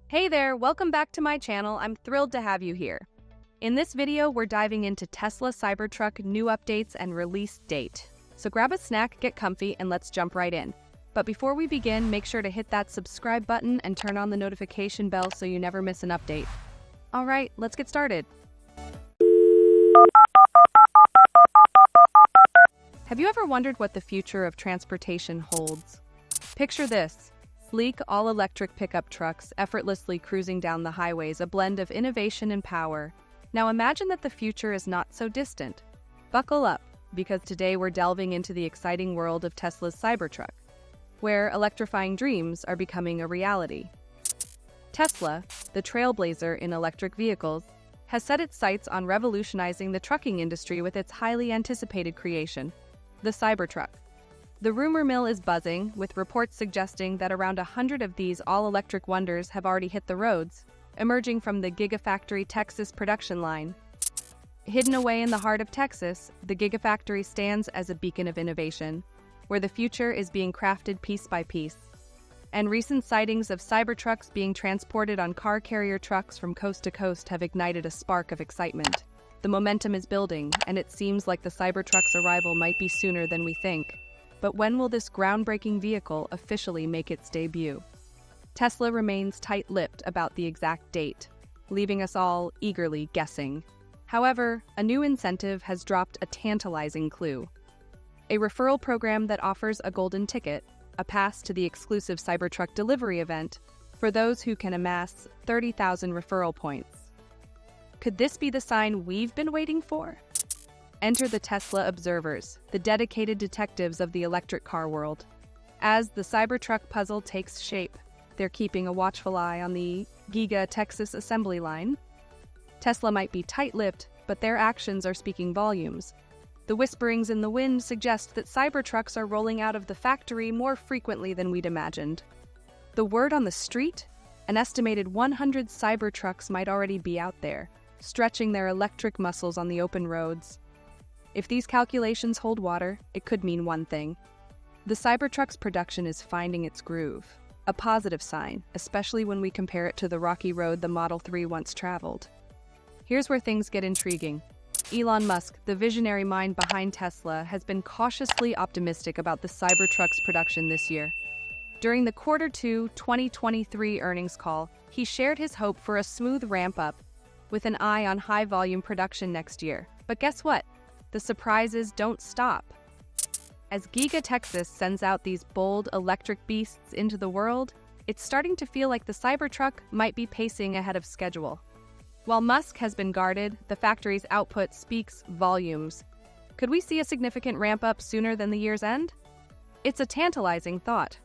Hey there, welcome back to my channel. I'm thrilled to have you here. In this video, we're diving into Tesla Cybertruck new updates and release date. So grab a snack, get comfy, and let's jump right in. But before we begin, make sure to hit that subscribe button and turn on the notification bell so you never miss an update. All right, let's get started. Have you ever wondered what the future of transportation holds? Picture this. Sleek, all-electric pickup trucks effortlessly cruising down the highways, a blend of innovation and power. Now imagine that the future is not so distant. Buckle up, because today we're delving into the exciting world of Tesla's Cybertruck, where electrifying dreams are becoming a reality. Tesla, the trailblazer in electric vehicles, has set its sights on revolutionizing the trucking industry with its highly anticipated creation, the Cybertruck. The rumor mill is buzzing, with reports suggesting that around 100 of these all-electric wonders have already hit the roads, emerging from the Gigafactory Texas production line. Hidden away in the heart of Texas, the Gigafactory stands as a beacon of innovation, where the future is being crafted piece by piece. And recent sightings of Cybertrucks being transported on car carrier trucks from coast to coast have ignited a spark of excitement. The momentum is building, and it seems like the Cybertruck's arrival might be sooner than we think. But when will this groundbreaking vehicle officially make its debut? Tesla remains tight-lipped about the exact date, leaving us all eagerly guessing. However, a new incentive has dropped a tantalizing clue. A referral program that offers a golden ticket, a pass to the exclusive Cybertruck delivery event, for those who can amass 30,000 referral points. Could this be the sign we've been waiting for? Enter the Tesla observers, the dedicated detectives of the electric car world. As the Cybertruck puzzle takes shape, they're keeping a watchful eye on the Giga Texas assembly line. Tesla might be tight-lipped, but their actions are speaking volumes. The whisperings in the wind suggest that Cybertrucks are rolling out of the factory more frequently than we'd imagined. The word on the street? An estimated 100 Cybertrucks might already be out there, stretching their electric muscles on the open roads. If these calculations hold water, it could mean one thing. The Cybertruck's production is finding its groove, a positive sign, especially when we compare it to the rocky road the Model 3 once traveled. Here's where things get intriguing. Elon Musk, the visionary mind behind Tesla, has been cautiously optimistic about the Cybertruck's production this year. During the Q2 2023 earnings call, he shared his hope for a smooth ramp-up, with an eye on high-volume production next year. But guess what? The surprises don't stop. As Giga Texas sends out these bold electric beasts into the world, it's starting to feel like the Cybertruck might be pacing ahead of schedule. While Musk has been guarded, the factory's output speaks volumes. Could we see a significant ramp-up sooner than the year's end? It's a tantalizing thought.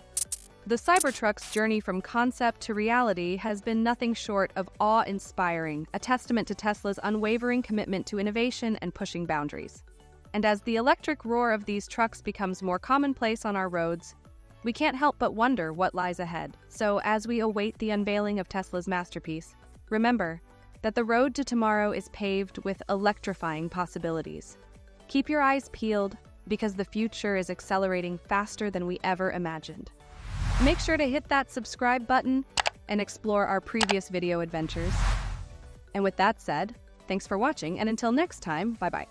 The Cybertruck's journey from concept to reality has been nothing short of awe-inspiring, a testament to Tesla's unwavering commitment to innovation and pushing boundaries. And as the electric roar of these trucks becomes more commonplace on our roads, we can't help but wonder what lies ahead. So as we await the unveiling of Tesla's masterpiece, remember that the road to tomorrow is paved with electrifying possibilities. Keep your eyes peeled, because the future is accelerating faster than we ever imagined. Make sure to hit that subscribe button and explore our previous video adventures. And with that said, thanks for watching, and until next time, bye-bye.